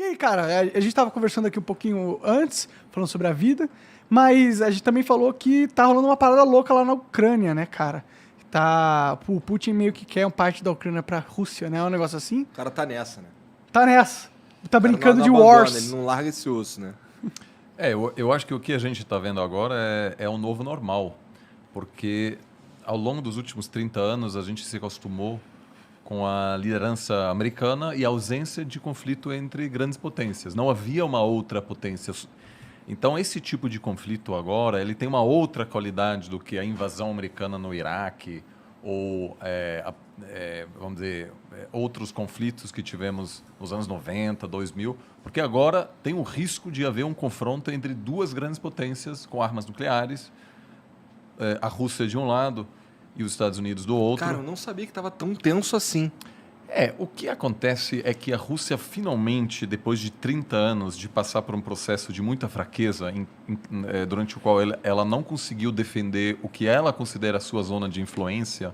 aí, cara, a gente tava conversando aqui um pouquinho antes, falando sobre a vida, mas a gente também falou que tá rolando uma parada louca lá na Ucrânia, né, cara? O Putin meio que quer uma parte da Ucrânia pra Rússia, né? É um negócio assim. O cara tá nessa, né? Tá nessa. Tá O cara brincando não de abandona, wars. ele não larga esse osso, né? Eu acho que o que a gente está vendo agora é o novo normal, porque ao longo dos últimos 30 anos a gente se acostumou com a liderança americana e a ausência de conflito entre grandes potências. Não havia uma outra potência. Então esse tipo de conflito agora ele tem uma outra qualidade do que a invasão americana no Iraque ou vamos dizer outros conflitos que tivemos nos anos 90, 2000, porque agora tem o risco de haver um confronto entre duas grandes potências com armas nucleares, a Rússia de um lado e os Estados Unidos do outro. Cara, eu não sabia que estava tão tenso assim. O que acontece é que a Rússia finalmente, depois de 30 anos de passar por um processo de muita fraqueza, durante o qual ela não conseguiu defender o que ela considera a sua zona de influência,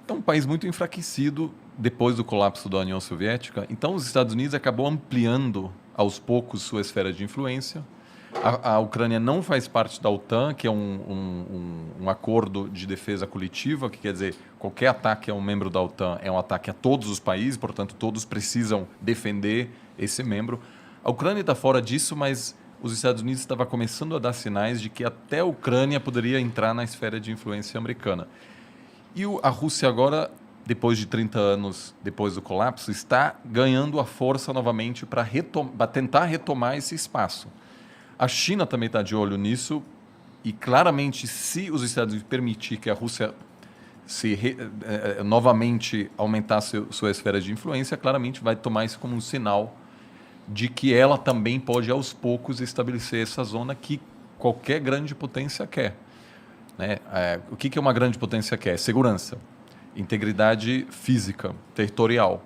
é um país muito enfraquecido depois do colapso da União Soviética. Então, os Estados Unidos acabou ampliando aos poucos sua esfera de influência. A Ucrânia não faz parte da OTAN, que é um acordo de defesa coletiva, que quer dizer, qualquer ataque a um membro da OTAN é um ataque a todos os países, portanto, todos precisam defender esse membro. A Ucrânia está fora disso, mas os Estados Unidos estavam começando a dar sinais de que até a Ucrânia poderia entrar na esfera de influência americana. E a Rússia agora, depois de 30 anos depois do colapso, está ganhando a força novamente para tentar retomar esse espaço. A China também está de olho nisso e, claramente, se os Estados Unidos permitir que a Rússia novamente aumentasse sua esfera de influência, claramente vai tomar isso como um sinal de que ela também pode, aos poucos, estabelecer essa zona que qualquer grande potência quer. Né? O que uma grande potência quer? Segurança, integridade física, territorial.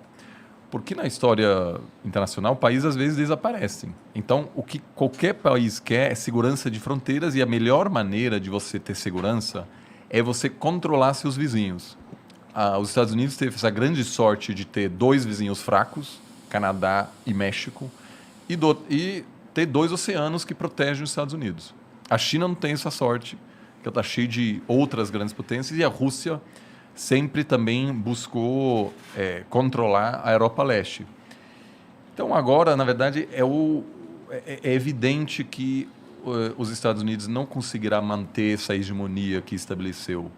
Porque na história internacional, países às vezes desaparecem. Então, o que qualquer país quer é segurança de fronteiras e a melhor maneira de você ter segurança é você controlar seus vizinhos. Os Estados Unidos teve essa grande sorte de ter dois vizinhos fracos, Canadá e México, e ter dois oceanos que protegem os Estados Unidos. A China não tem essa sorte, que está cheia de outras grandes potências, e a Rússia sempre também buscou controlar a Europa Leste. Então, agora, na verdade, é evidente que os Estados Unidos não conseguirá manter essa hegemonia que estabeleceu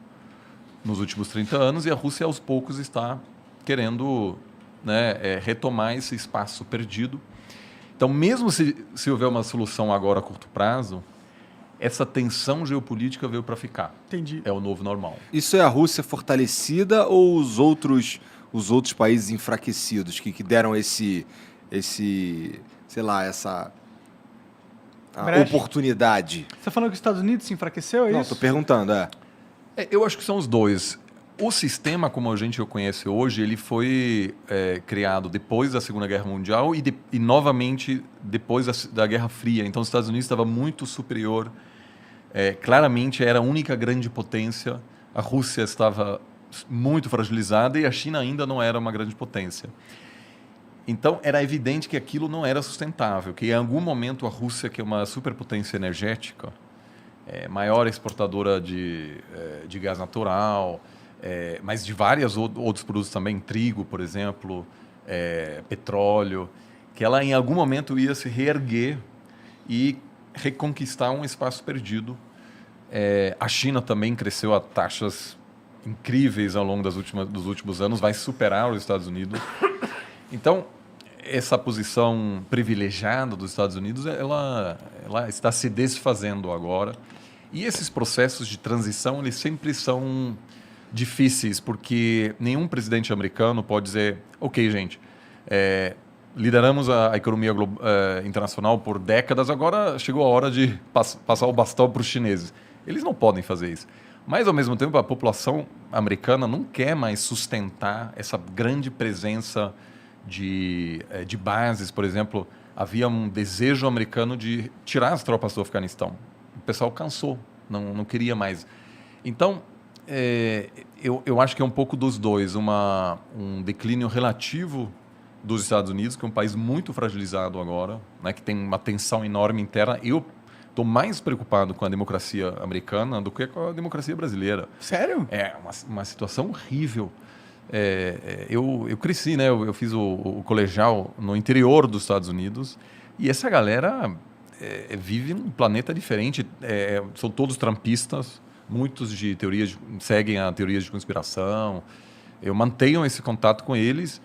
nos últimos 30 anos, e a Rússia, aos poucos, está querendo retomar esse espaço perdido. Então, mesmo se houver uma solução agora a curto prazo, essa tensão geopolítica veio para ficar. Entendi. É o novo normal. Isso é a Rússia fortalecida ou os outros países enfraquecidos que deram esse sei lá, essa oportunidade? Você tá falando que os Estados Unidos se enfraqueceu, é Não, isso? tô perguntando, Eu acho que são os dois. O sistema, como a gente o conhece hoje, ele foi criado depois da Segunda Guerra Mundial e novamente depois da Guerra Fria. Então, os Estados Unidos estava muito superior. Claramente, era a única grande potência. A Rússia estava muito fragilizada e a China ainda não era uma grande potência. Então, era evidente que aquilo não era sustentável, que em algum momento a Rússia, que é uma superpotência energética, maior exportadora de gás natural, mas de vários outros produtos também, trigo, por exemplo, petróleo, que ela em algum momento ia se reerguer e reconquistar um espaço perdido. A China também cresceu a taxas incríveis ao longo dos últimos anos, vai superar os Estados Unidos. Então, essa posição privilegiada dos Estados Unidos, ela está se desfazendo agora. E esses processos de transição, eles sempre são difíceis, porque nenhum presidente americano pode dizer, ok, gente, lideramos a economia internacional por décadas, agora chegou a hora de passar o bastão para os chineses. Eles não podem fazer isso. Mas, ao mesmo tempo, a população americana não quer mais sustentar essa grande presença de bases. Por exemplo, havia um desejo americano de tirar as tropas do Afeganistão. O pessoal cansou, não queria mais. Então, eu acho que é um pouco dos dois, um declínio relativo dos Estados Unidos, que é um país muito fragilizado agora, né, que tem uma tensão enorme interna. Eu estou mais preocupado com a democracia americana do que com a democracia brasileira. Sério? É uma situação horrível. Eu cresci, né? Eu fiz o colegial no interior dos Estados Unidos e essa galera vive num planeta diferente. São todos trumpistas, muitos seguem a teorias de conspiração. Eu mantenho esse contato com eles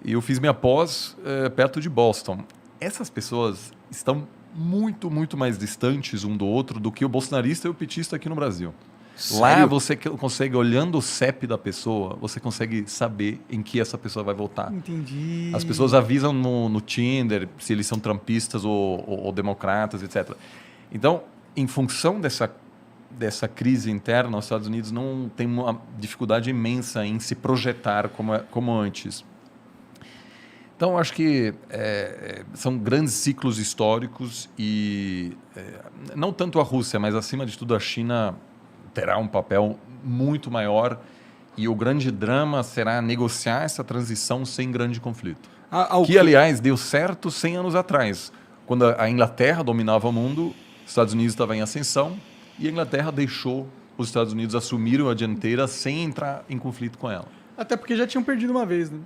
e eu fiz minha pós perto de Boston. Essas pessoas estão muito, muito mais distantes um do outro do que o bolsonarista e o petista aqui no Brasil. Sério? Lá você consegue, olhando o CEP da pessoa, você consegue saber em que essa pessoa vai votar. Entendi. As pessoas avisam no Tinder se eles são trumpistas ou democratas, etc. Então, em função dessa crise interna, os Estados Unidos não tem uma dificuldade imensa em se projetar como antes. Então, acho que são grandes ciclos históricos e não tanto a Rússia, mas acima de tudo a China terá um papel muito maior e o grande drama será negociar essa transição sem grande conflito. Que, aliás, deu certo 100 anos atrás. Quando a Inglaterra dominava o mundo, os Estados Unidos estavam em ascensão e a Inglaterra deixou os Estados Unidos assumirem a dianteira sem entrar em conflito com ela. Até porque já tinham perdido uma vez, né?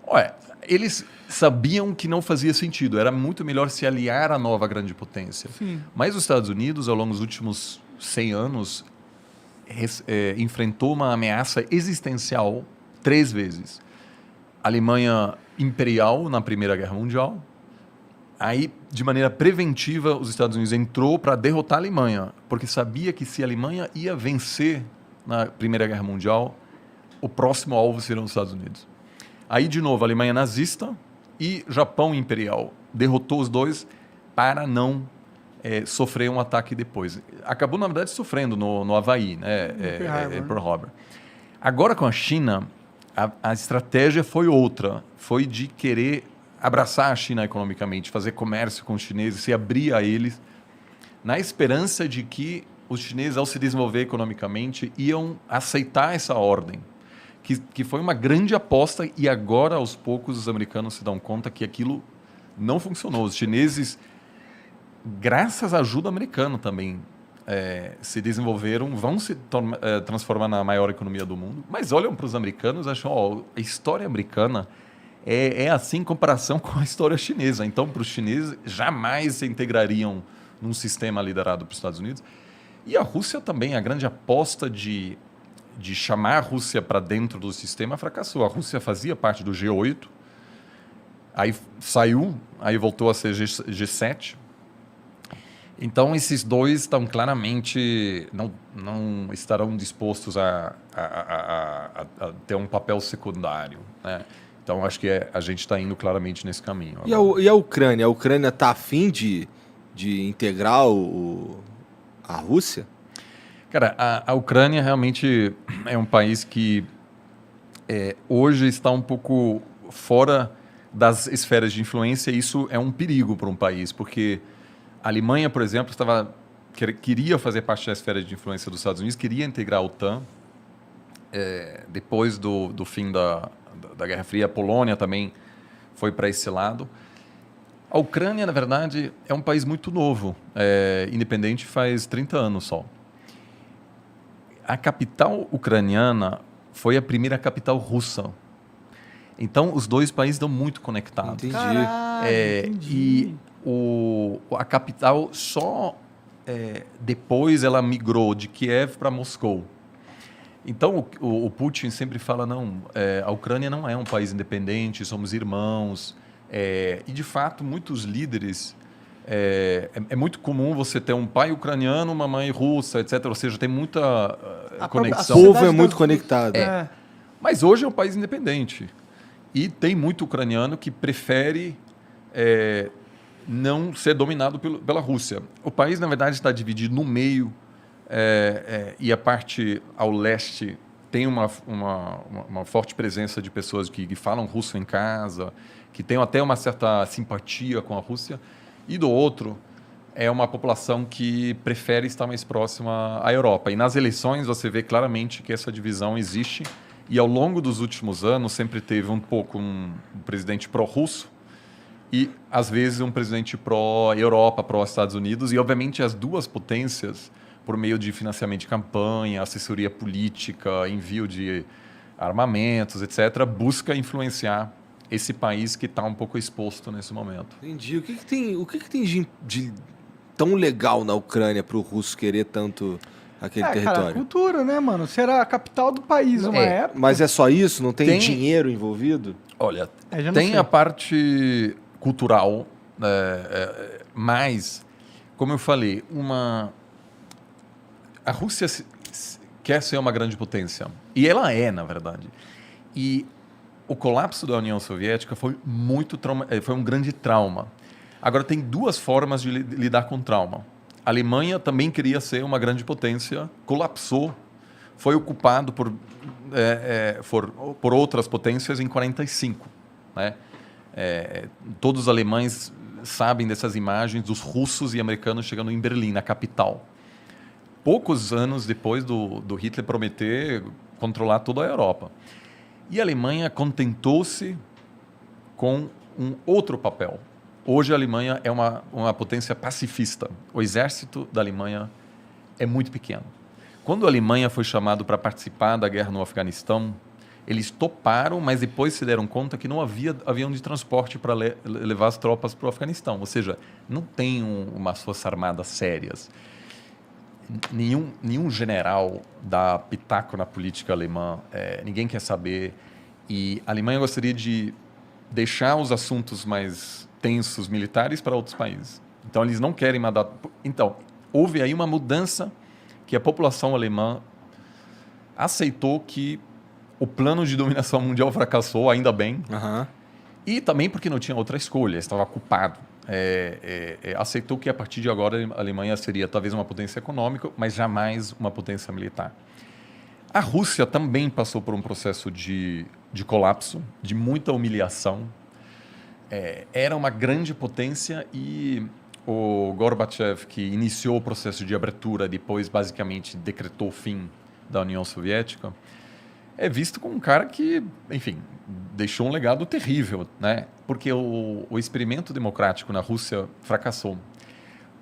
Olha, eles sabiam que não fazia sentido. Era muito melhor se aliar à nova grande potência. Sim. Mas os Estados Unidos, ao longo dos últimos 100 anos, enfrentou uma ameaça existencial 3 vezes. A Alemanha imperial na Primeira Guerra Mundial. Aí, de maneira preventiva, os Estados Unidos entrou para derrotar a Alemanha, porque sabia que se a Alemanha ia vencer na Primeira Guerra Mundial, o próximo alvo seriam os Estados Unidos. Aí, de novo, a Alemanha nazista e Japão imperial. Derrotou os dois para não sofrer um ataque depois. Acabou, na verdade, sofrendo no Havaí, né? Pearl Harbor. Agora, com a China, a estratégia foi outra. Foi de querer abraçar a China economicamente, fazer comércio com os chineses, se abrir a eles, na esperança de que os chineses, ao se desenvolver economicamente, iam aceitar essa ordem. Que foi uma grande aposta e agora, aos poucos, os americanos se dão conta que aquilo não funcionou. Os chineses, graças à ajuda americana também, se desenvolveram, vão se transformar na maior economia do mundo, mas olham para os americanos e acham, a história americana é assim em comparação com a história chinesa. Então, para os chineses, jamais se integrariam num sistema liderado pelos Estados Unidos. E a Rússia também, a grande aposta de chamar a Rússia para dentro do sistema fracassou. A Rússia fazia parte do G8, aí saiu, aí voltou a ser G7. Então, esses dois estão claramente, não estarão dispostos a ter um papel secundário, né? Então, acho que a gente está indo claramente nesse caminho. E a Ucrânia? A Ucrânia está afim de integrar a Rússia? Cara, a Ucrânia realmente é um país que hoje está um pouco fora das esferas de influência, e isso é um perigo para um país, porque a Alemanha, por exemplo, queria fazer parte da esfera de influência dos Estados Unidos, queria integrar a OTAN. Depois do fim da Guerra Fria, a Polônia também foi para esse lado. A Ucrânia, na verdade, é um país muito novo, independente faz 30 anos só. A capital ucraniana foi a primeira capital russa. Então, os dois países estão muito conectados. Entendi. Caralho, entendi. E a capital só depois ela migrou de Kiev para Moscou. Então, o Putin sempre fala, a Ucrânia não é um país independente, somos irmãos. E, de fato, muitos líderes... É muito comum você ter um pai ucraniano, uma mãe russa, etc. Ou seja, tem muita conexão. O povo é muito conectado. Mas hoje é um país independente. E tem muito ucraniano que prefere não ser dominado pela Rússia. O país, na verdade, está dividido no meio, e a parte ao leste tem uma forte presença de pessoas que falam russo em casa, que têm até uma certa simpatia com a Rússia. E do outro, é uma população que prefere estar mais próxima à Europa. E nas eleições você vê claramente que essa divisão existe E ao longo dos últimos anos sempre teve um pouco um presidente pró-russo e às vezes um presidente pró-Europa, pró-Estados Unidos, e obviamente as duas potências, por meio de financiamento de campanha, assessoria política, envio de armamentos, etc., busca influenciar esse país que está um pouco exposto nesse momento. Entendi. O que tem de tão legal na Ucrânia para o russo querer tanto aquele Cara, território? cultura, né, mano? Será a capital do país uma época. Mas é só isso? Não tem Tem- dinheiro envolvido? Olha, Já não tem sei. a parte cultural, mas, como eu falei, a Rússia quer ser uma grande potência. E ela é, na verdade. E o colapso da União Soviética foi foi um grande trauma. Agora, tem duas formas de lidar com trauma. A Alemanha também queria ser uma grande potência, colapsou, foi ocupado por outras potências em 1945. Né? Todos os alemães sabem dessas imagens dos russos e americanos chegando em Berlim, na capital. Poucos anos depois do Hitler prometer controlar toda a Europa. E a Alemanha contentou-se com um outro papel. Hoje a Alemanha é uma potência pacifista. O exército da Alemanha é muito pequeno. Quando a Alemanha foi chamada para participar da guerra no Afeganistão, eles toparam, mas depois se deram conta que não havia avião de transporte para levar as tropas para o Afeganistão. Ou seja, não tem umas forças armadas sérias. Nenhum general dá pitaco na política alemã. Ninguém quer saber. E a Alemanha gostaria de deixar os assuntos mais tensos militares para outros países. Então, eles não querem mandar... Então, houve aí uma mudança que a população alemã aceitou que o plano de dominação mundial fracassou, ainda bem, Aham. e também porque não tinha outra escolha, estava ocupado. Aceitou que a partir de agora a Alemanha seria talvez uma potência econômica, mas jamais uma potência militar. A Rússia também passou por um processo de colapso, de muita humilhação. Era uma grande potência e o Gorbachev, que iniciou o processo de abertura, depois basicamente decretou o fim da União Soviética, é visto como um cara que, enfim, deixou um legado terrível, né? Porque o experimento democrático na Rússia fracassou.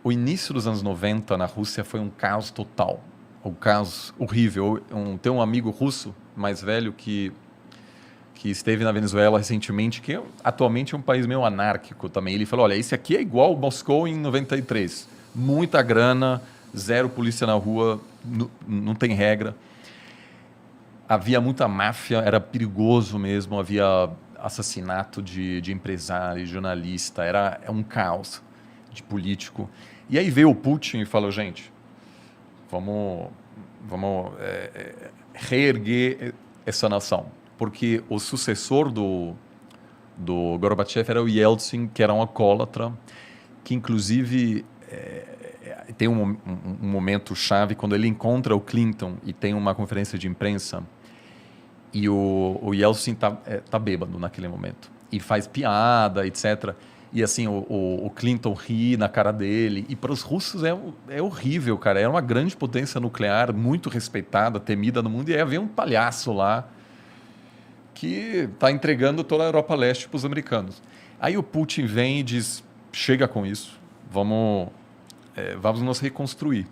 O início dos anos 90 na Rússia foi um caos total, um caos horrível. Tem um amigo russo mais velho que esteve na Venezuela recentemente, que atualmente é um país meio anárquico também. Ele falou, olha, esse aqui é igual Moscou em 93. Muita grana, zero polícia na rua, não tem regra. Havia muita máfia, era perigoso mesmo, havia assassinato de empresário, jornalista, era um caos de político. E aí veio o Putin e falou, gente, vamos reerguer essa nação. Porque o sucessor do Gorbachev era o Yeltsin, que era um alcoólatra, que inclusive tem um momento chave quando ele encontra o Clinton e tem uma conferência de imprensa e o Yeltsin tá bêbado naquele momento e faz piada, etc. E assim, o Clinton ri na cara dele. E para os russos é horrível, cara. Era uma grande potência nuclear, muito respeitada, temida no mundo, e aí havia um palhaço lá que está entregando toda a Europa Leste para os americanos. Aí o Putin vem e diz, chega com isso, vamos nos reconstruir.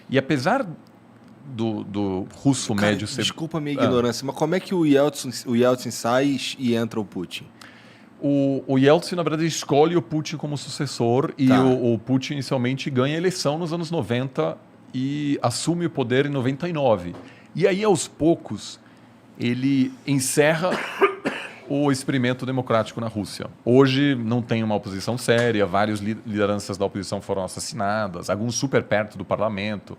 E apesar do russo Cara, médio ser... desculpa a minha ignorância, mas como é que o Yeltsin sai e entra o Putin? O Yeltsin, na verdade, escolhe o Putin como sucessor e Tá. o Putin inicialmente ganha a eleição nos anos 90 e assume o poder em 99. E aí, aos poucos, ele encerra o experimento democrático na Rússia. Hoje não tem uma oposição séria, várias lideranças da oposição foram assassinadas, alguns super perto do parlamento.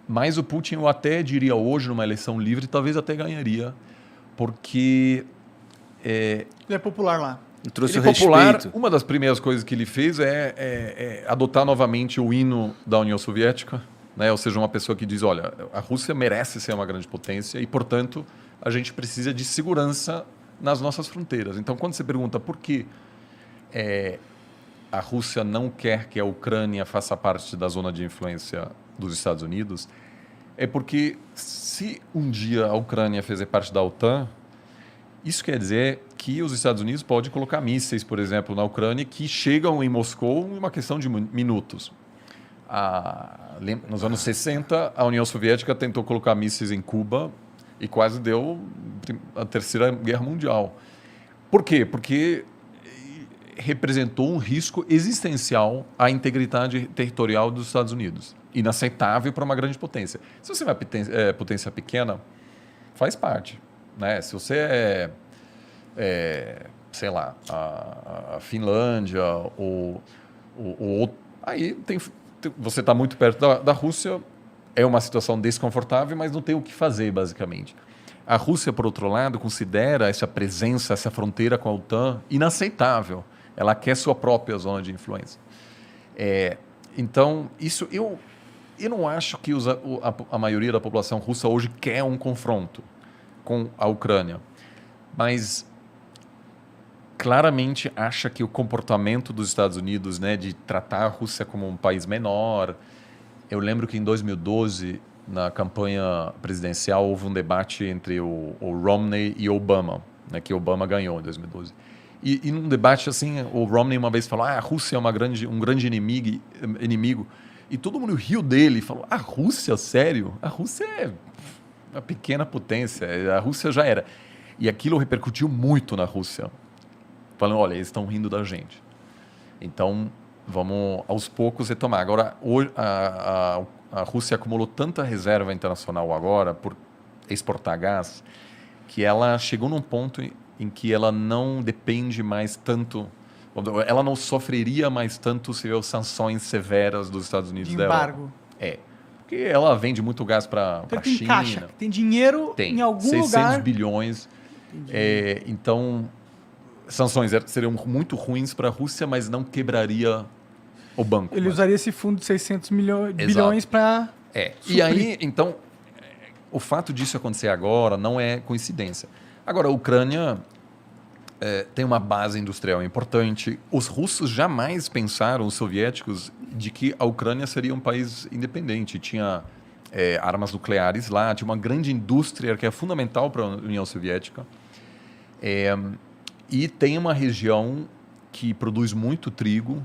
Mas o Putin, eu até diria hoje, numa eleição livre, talvez até ganharia, porque... Ele é popular lá. Trouxe Ele o é popular. respeito. Uma das primeiras coisas que ele fez é adotar novamente o hino da União Soviética, né? Ou seja, uma pessoa que diz, olha, a Rússia merece ser uma grande potência e, portanto, a gente precisa de segurança nas nossas fronteiras. Então, quando você pergunta por que a Rússia não quer que a Ucrânia faça parte da zona de influência dos Estados Unidos, É porque se um dia a Ucrânia fizer parte da OTAN, isso quer dizer que os Estados Unidos podem colocar mísseis, por exemplo, na Ucrânia, que chegam em Moscou em uma questão de minutos. Nos anos 60, a União Soviética tentou colocar mísseis em Cuba e quase deu a Terceira Guerra Mundial. Por quê? Porque representou um risco existencial à integridade territorial dos Estados Unidos. Inaceitável para uma grande potência. Se você é uma potência pequena, faz parte. Né? Se você sei lá, a Finlândia ou aí você está muito perto da Rússia, é uma situação desconfortável, mas não tem o que fazer, basicamente. A Rússia, por outro lado, considera essa presença, essa fronteira com a OTAN inaceitável. Ela quer sua própria zona de influência. Então, isso eu não acho que a maioria da população russa hoje quer um confronto com a Ucrânia, mas claramente acha que o comportamento dos Estados Unidos, né, de tratar a Rússia como um país menor. Eu lembro que em 2012, na campanha presidencial, houve um debate entre o Romney e Obama, né, que Obama ganhou em 2012. E num debate assim, o Romney uma vez falou: a Rússia é um grande inimigo. E todo mundo riu dele e falou: a Rússia, sério? A Rússia é uma pequena potência, a Rússia já era. E aquilo repercutiu muito na Rússia. Falando: olha, eles estão rindo da gente. Então, vamos aos poucos retomar. Agora, hoje, a Rússia acumulou tanta reserva internacional agora por exportar gás, que ela chegou num ponto em que ela não depende mais tanto, ela não sofreria mais tanto se houver sanções severas dos Estados Unidos. De embargo. Porque ela vende muito gás para a China. Caixa, tem dinheiro em algum 600 lugar. bilhões. Então, sanções seriam muito ruins para a Rússia, mas não quebraria o banco. Ele usaria esse fundo de 600 bilhões para E aí, então, o fato disso acontecer agora não é coincidência. Agora, a Ucrânia tem uma base industrial importante. Os russos jamais pensaram, os soviéticos, de que a Ucrânia seria um país independente. Tinha armas nucleares lá, tinha uma grande indústria que é fundamental para a União Soviética. E tem uma região que produz muito trigo.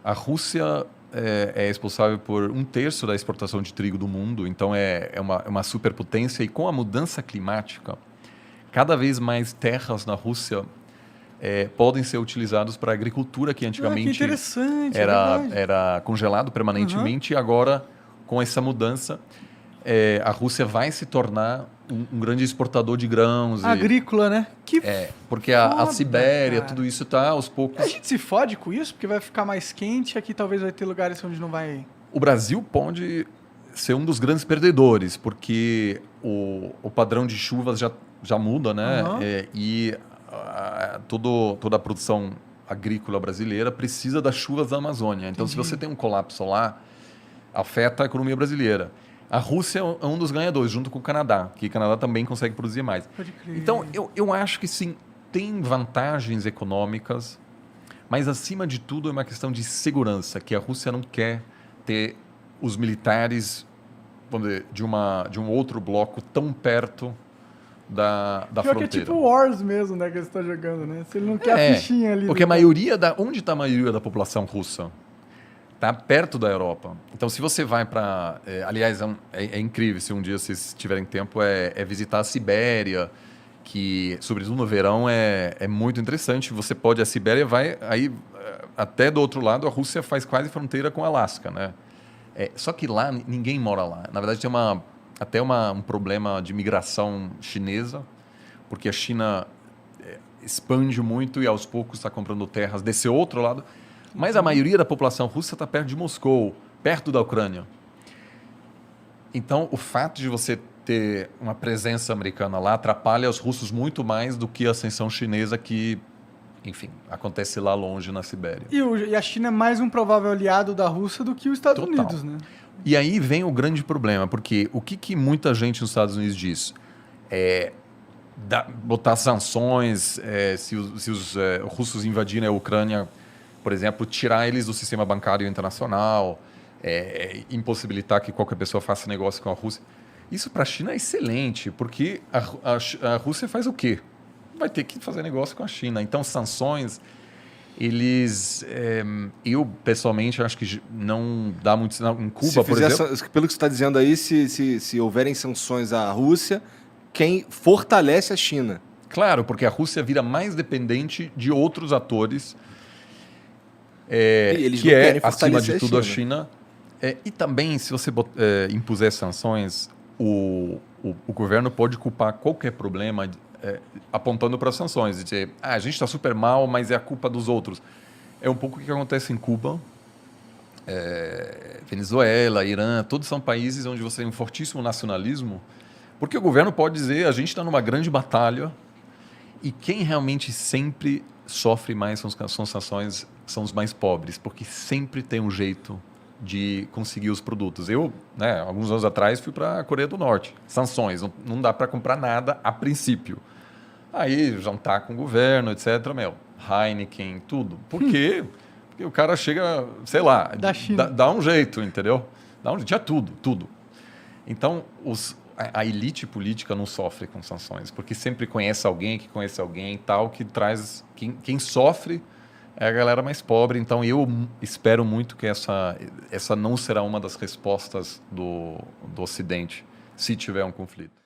A Rússia é responsável por 1/3 da exportação de trigo do mundo, então é uma superpotência. E com a mudança climática, cada vez mais terras na Rússia podem ser utilizadas para a agricultura, que antigamente que interessante, era congelado permanentemente. E agora, com essa mudança, a Rússia vai se tornar um grande exportador de grãos. Agrícola, né? Porque a Sibéria, cara. tudo isso está aos poucos. A gente se fode com isso, porque vai ficar mais quente. Aqui talvez vai ter lugares onde não vai... O Brasil pode ser um dos grandes perdedores, porque o padrão de chuvas já muda, né? E toda a produção agrícola brasileira precisa das chuvas da Amazônia. Então, se você tem um colapso lá, afeta a economia brasileira. A Rússia é um dos ganhadores, junto com o Canadá, que o Canadá também consegue produzir mais. Pode crer. Então, eu acho que sim, tem vantagens econômicas, mas, acima de tudo, é uma questão de segurança, que a Rússia não quer ter os militares, vamos dizer, de um outro bloco tão perto da fronteira. Que é tipo Wars mesmo, né, que você está jogando, né? Se ele não quer a fichinha ali. Porque onde está a maioria da população russa? Está perto da Europa. Então, se você vai para... aliás, é incrível, se um dia vocês tiverem tempo, visitar a Sibéria, que, sobretudo no verão, é muito interessante. Você pode... A Sibéria vai... Aí, até do outro lado, a Rússia faz quase fronteira com o Alasca, né? Só que lá, ninguém mora lá. Na verdade, tem até um problema de migração chinesa, porque a China expande muito e, aos poucos, está comprando terras desse outro lado. Mas a maioria da população russa está perto de Moscou, perto da Ucrânia. Então, o fato de você ter uma presença americana lá atrapalha os russos muito mais do que a ascensão chinesa que, enfim, acontece lá longe na Sibéria. E a China é mais um provável aliado da Rússia do que os Estados Unidos, né? E aí vem o grande problema, porque o que muita gente nos Estados Unidos diz? Botar sanções, se os russos invadirem a Ucrânia, por exemplo, tirar eles do sistema bancário internacional, impossibilitar que qualquer pessoa faça negócio com a Rússia. Isso para a China é excelente, porque a Rússia faz o quê? Vai ter que fazer negócio com a China. Então, sanções, eu pessoalmente acho que não dá muito sinal. Em Cuba, por exemplo. Pelo que você está dizendo aí, se houverem sanções à Rússia, quem fortalece a China. Claro, porque a Rússia vira mais dependente de outros atores, Eles que não é, querem acima fortalecer de tudo, a China. E também, se você impuser sanções, o governo pode culpar qualquer problema apontando para as sanções. Dizer, a gente está super mal, mas é a culpa dos outros. É um pouco o que acontece em Cuba, Venezuela, Irã, todos são países onde você tem um fortíssimo nacionalismo, porque o governo pode dizer, a gente está numa grande batalha, e quem realmente sempre sofre mais com as sanções são os mais pobres, porque sempre tem um jeito de conseguir os produtos. Eu, alguns anos atrás, fui para a Coreia do Norte. Sanções, não dá para comprar nada a princípio. Aí, jantar com o governo, etc. Heineken, tudo. Por quê? Porque o cara chega, sei lá, Da China. dá um jeito, entendeu? Tinha tudo. Então, a elite política não sofre com sanções, porque sempre conhece alguém que conhece alguém tal, que traz... Quem sofre é a galera mais pobre. Então, eu espero muito que essa não será uma das respostas do Ocidente, se tiver um conflito.